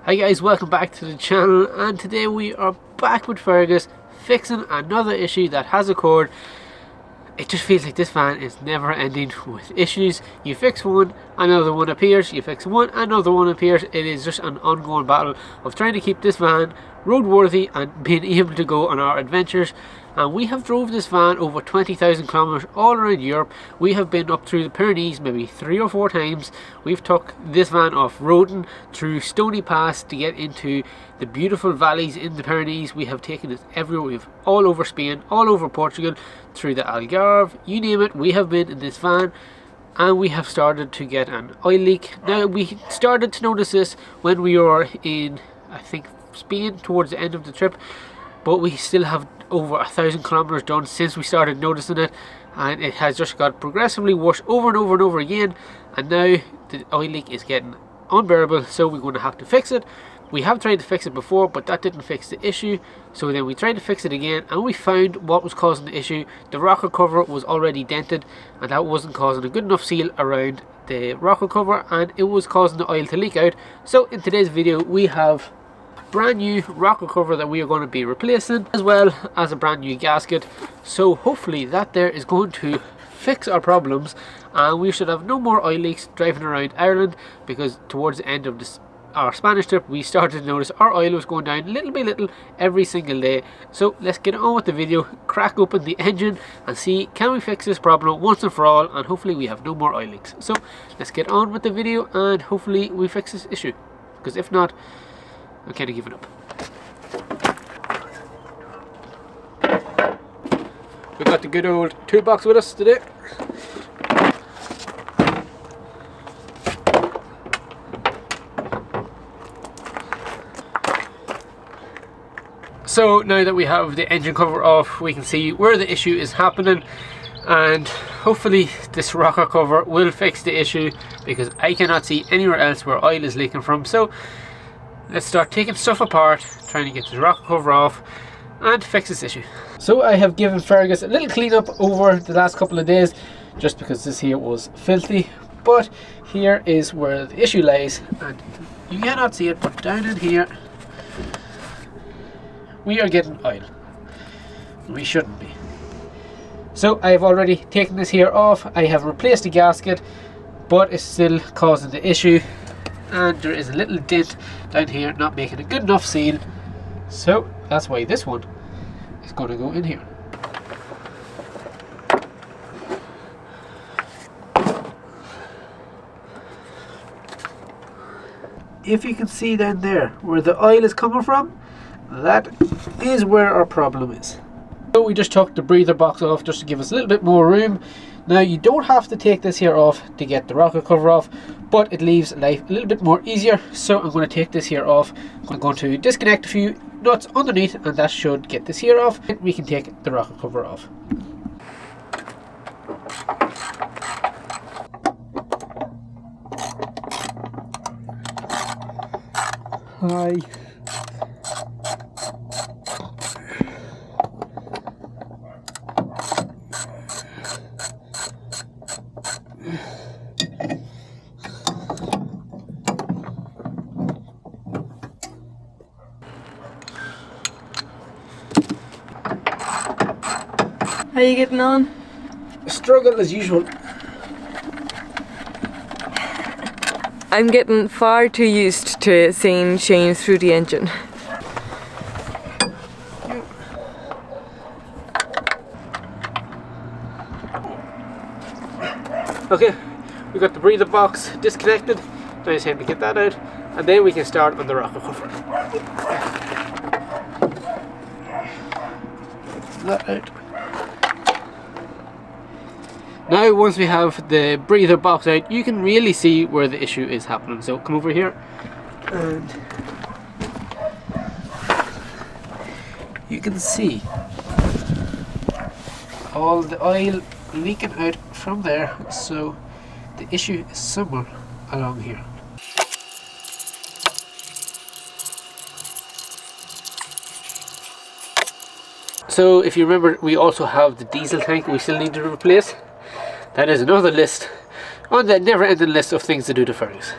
Hi guys, welcome back to the channel, and today we are back with Fergus fixing another issue that has occurred. It just feels like this van is never ending with issues. You fix one, another one appears, you fix one, another one appears. It is just an ongoing battle of trying to keep this van roadworthy and being able to go on our adventures. And we have drove this van over 20,000 kilometers all around Europe. We have been up through the Pyrenees maybe 3 or 4 times. We've took this van off-roading through Stony Pass to get into the beautiful valleys in the Pyrenees. We have taken it everywhere. We've all over Spain, all over Portugal, through the Algarve, you name it. We have been in this van, and we have started to get an oil leak. Now, we started to notice this when we were in, I think, Spain towards the end of the trip, but we still have over 1,000 kilometers done since we started noticing it, and it has just got progressively worse over and over and over again. And now the oil leak is getting unbearable, so we're going to have to fix it. We have tried to fix it before, but that didn't fix the issue, so then we tried to fix it again, and we found what was causing the issue. The rocker cover was already dented, and that wasn't causing a good enough seal around the rocker cover, and it was causing the oil to leak out. So in today's video we have brand new rocker cover that we are going to be replacing, as well as a brand new gasket. So hopefully that there is going to fix our problems, and we should have no more oil leaks driving around Ireland, because towards the end of our Spanish trip we started to notice our oil was going down little by little every single day. So let's get on with the video, crack open the engine and see, can we fix this problem once and for all, and hopefully we have no more oil leaks. So let's get on with the video and hopefully we fix this issue, because if not, I'm kind of giving up. We've got the good old toolbox with us today. So now that we have the engine cover off, we can see where the issue is happening, and hopefully this rocker cover will fix the issue, because I cannot see anywhere else where oil is leaking from. So let's start taking stuff apart, trying to get the rocker cover off and fix this issue. So I have given Fergus a little cleanup over the last couple of days, just because this here was filthy. But here is where the issue lies, and you cannot see it, but down in here we are getting oil. We shouldn't be. So I have already taken this here off. I have replaced the gasket, but it's still causing the issue, and there is a little dent down here not making a good enough seal. So that's why this one is going to go in here. If you can see down there where the oil is coming from, that is where our problem is. So we just took the breather box off just to give us a little bit more room. Now you don't have to take this here off to get the rocker cover off, but it leaves life a little bit more easier. So I'm going to take this here off. I'm going to disconnect a few nuts underneath, and that should get this here off, and we can take the rocker cover off. Hi. How are you getting on? Struggle as usual. I'm getting far too used to seeing Shane through the engine. Okay, we got the breather box disconnected. Now it's time to get that out, and then we can start on the rocker cover. That out. Now once we have the breather box out, you can really see where the issue is happening. So come over here, and you can see all the oil leaking out from there. So the issue is somewhere along here. So if you remember, we also have the diesel tank we still need to replace. That is another list on the never-ending list of things to do to Fergus.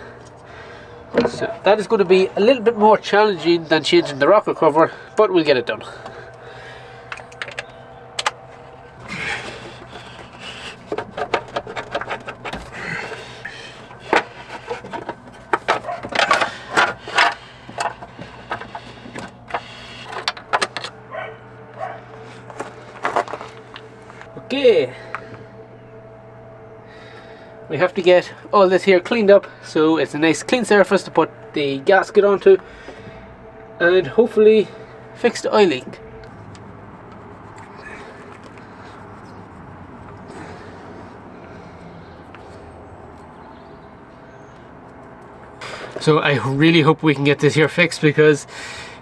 So that is going to be a little bit more challenging than changing the rocker cover, but we'll get it done. Okay, we have to get all this here cleaned up so it's a nice clean surface to put the gasket onto and hopefully fix the oil leak. So I really hope we can get this here fixed, because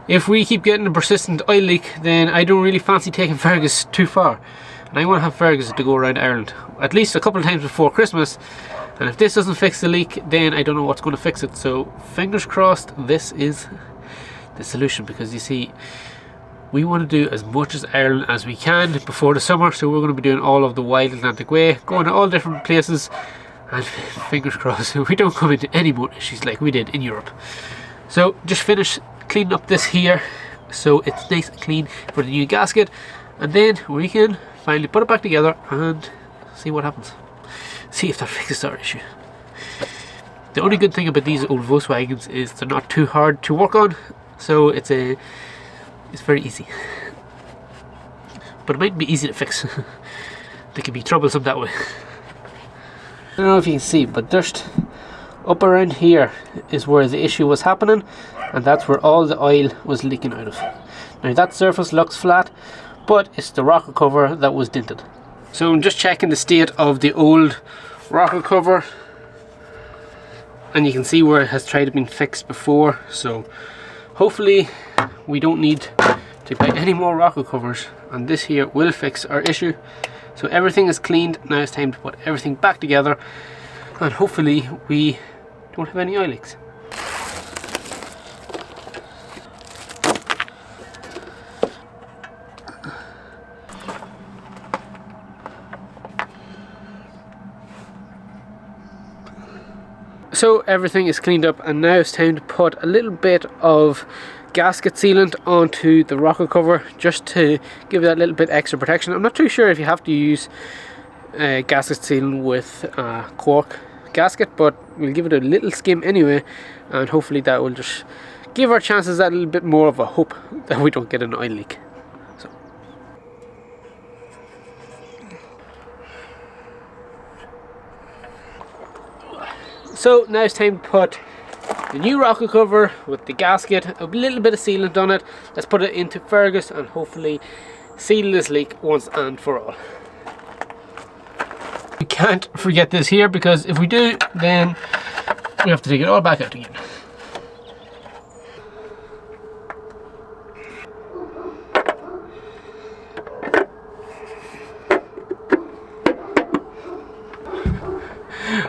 if we keep getting a persistent oil leak, then I don't really fancy taking Fergus too far. And I want to have Fergus to go around Ireland at least a couple of times before Christmas. And if this doesn't fix the leak, then I don't know what's going to fix it. So fingers crossed this is the solution, because you see, we want to do as much as Ireland as we can before the summer. So we're going to be doing all of the Wild Atlantic Way, going to all different places, and fingers crossed we don't come into any more issues like we did in Europe. So just finish cleaning up this here so it's nice and clean for the new gasket, and then we can finally put it back together and see what happens. See if that fixes our issue. The only good thing about these old Volkswagens is they're not too hard to work on, so it's very easy. But it might be easy to fix. They can be troublesome that way. I don't know if you can see, but just up around here is where the issue was happening, and that's where all the oil was leaking out of. Now that surface looks flat, but it's the rocker cover that was dented. So I'm just checking the state of the old rocker cover, and you can see where it has tried to be fixed before. So hopefully we don't need to buy any more rocker covers, and this here will fix our issue. So everything is cleaned. Now it's time to put everything back together, and hopefully we don't have any oil leaks. So everything is cleaned up, and now it's time to put a little bit of gasket sealant onto the rocker cover, just to give that little bit extra protection. I'm not too sure if you have to use gasket sealant with cork gasket, but we'll give it a little skim anyway, and hopefully that will just give our chances that little bit more of a hope that we don't get an oil leak. So now it's time to put the new rocker cover with the gasket, a little bit of sealant on it. Let's put it into Fergus and hopefully seal this leak once and for all. We can't forget this here, because if we do, then we have to take it all back out again.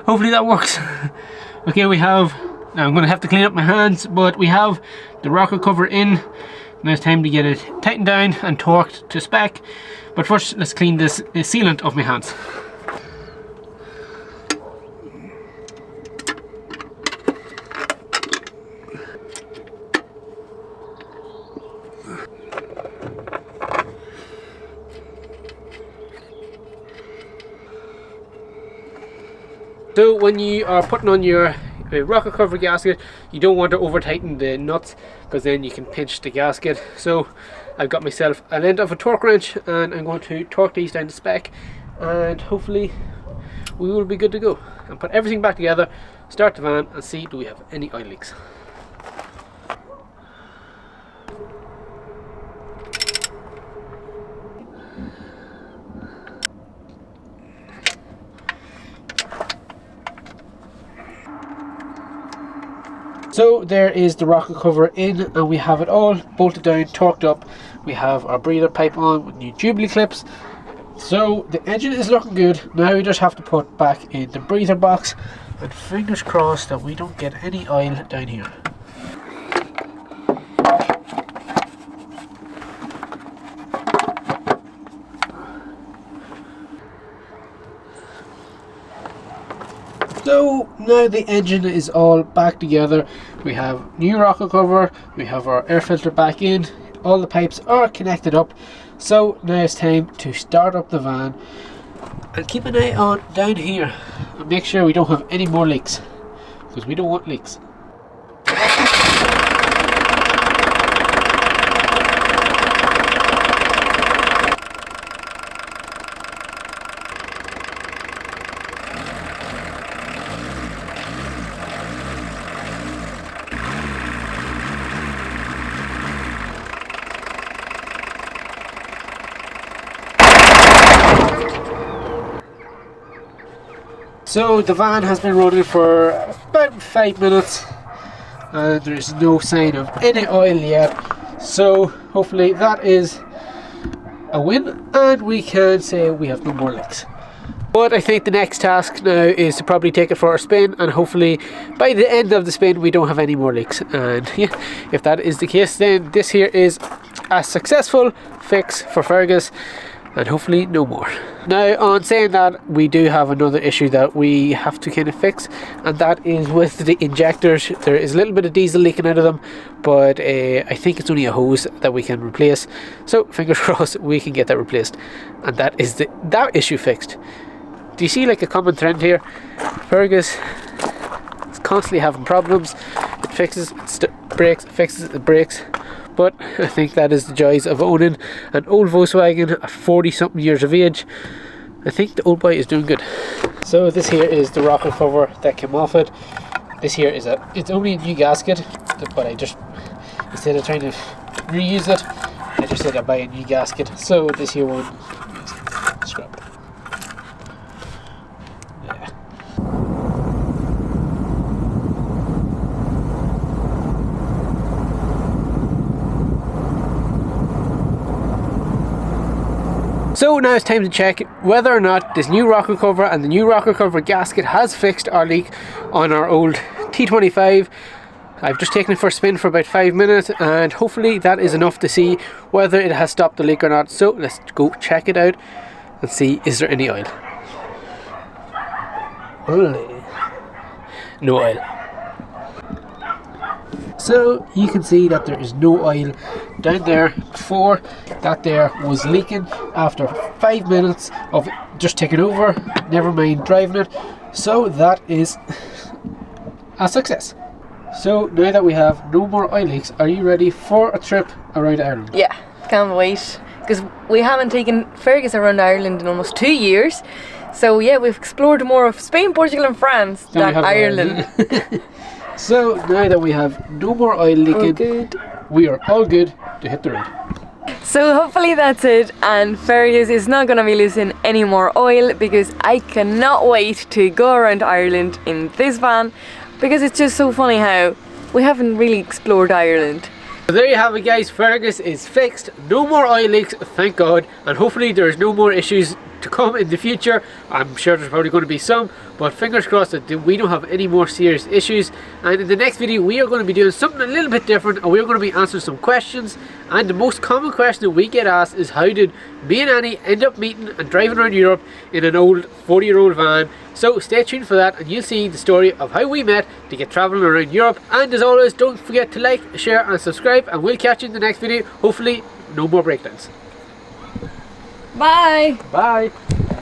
Hopefully that works. Okay, we have, now I'm going to have to clean up my hands, but we have the rocker cover in. Now it's time to get it tightened down and torqued to spec. But first, let's clean this sealant off my hands. So when you are putting on your rocker cover gasket, you don't want to over tighten the nuts, because then you can pinch the gasket. So I've got myself an end of a torque wrench, and I'm going to torque these down to spec, and hopefully we will be good to go. And put everything back together, start the van, and see do we have any oil leaks. So there is the rocker cover in, and we have it all bolted down, torqued up. We have our breather pipe on with new Jubilee clips. So the engine is looking good. Now we just have to put back in the breather box, and fingers crossed that we don't get any oil down here. So now the engine is all back together. We have new rocker cover, we have our air filter back in, all the pipes are connected up. So now it's time to start up the van, and keep an eye on down here and make sure we don't have any more leaks, because we don't want leaks. So the van has been running for about 5 minutes and there's no sign of any oil yet, so hopefully that is a win and we can say we have no more leaks. But I think the next task now is to probably take it for a spin, and hopefully by the end of the spin we don't have any more leaks. And yeah, if that is the case, then this here is a successful fix for Fergus, and hopefully no more. Now, on saying that, we do have another issue that we have to kind of fix, and that is with the injectors. There is a little bit of diesel leaking out of them, but I think it's only a hose that we can replace. So fingers crossed we can get that replaced, and that is that issue fixed. Do you see like a common trend here? Fergus is constantly having problems. It fixes, it breaks, it fixes, it breaks. But I think that is the joys of owning an old Volkswagen at 40 something years of age. I think the old boy is doing good. So this here is the rocker cover that came off it. This here is it's only a new gasket, but I just, instead of trying to reuse it, I just said I'd buy a new gasket. So this here one is scrap. Yeah. So now it's time to check whether or not this new rocker cover and the new rocker cover gasket has fixed our leak on our old T25. I've just taken it for a spin for about 5 minutes, and hopefully that is enough to see whether it has stopped the leak or not. So let's go check it out and see, is there any oil? No oil. So you can see that there is no oil down there. Before, that there was leaking after 5 minutes of just taking over, never mind driving it. So that is a success. So now that we have no more oil leaks, are you ready for a trip around Ireland? Yeah, can't wait, because we haven't taken Fergus around Ireland in almost 2 years. So yeah, we've explored more of Spain, Portugal and France than Ireland. So now that we have no more oil leaking, we are all good to hit the road. So hopefully that's it, and Fergus is not going to be losing any more oil, because I cannot wait to go around Ireland in this van, because it's just so funny how we haven't really explored Ireland. So there you have it guys, Fergus is fixed, no more oil leaks, thank God, and hopefully there's no more issues to come in the future. I'm sure there's probably going to be some, but fingers crossed that we don't have any more serious issues. And in the next video we are going to be doing something a little bit different, and we're going to be answering some questions. And the most common question that we get asked is, how did me and Annie end up meeting and driving around Europe in an old 40-year-old van? So stay tuned for that, and you'll see the story of how we met to get traveling around Europe. And as always, don't forget to like, share and subscribe, and we'll catch you in the next video. Hopefully no more breakdowns. Bye! Bye!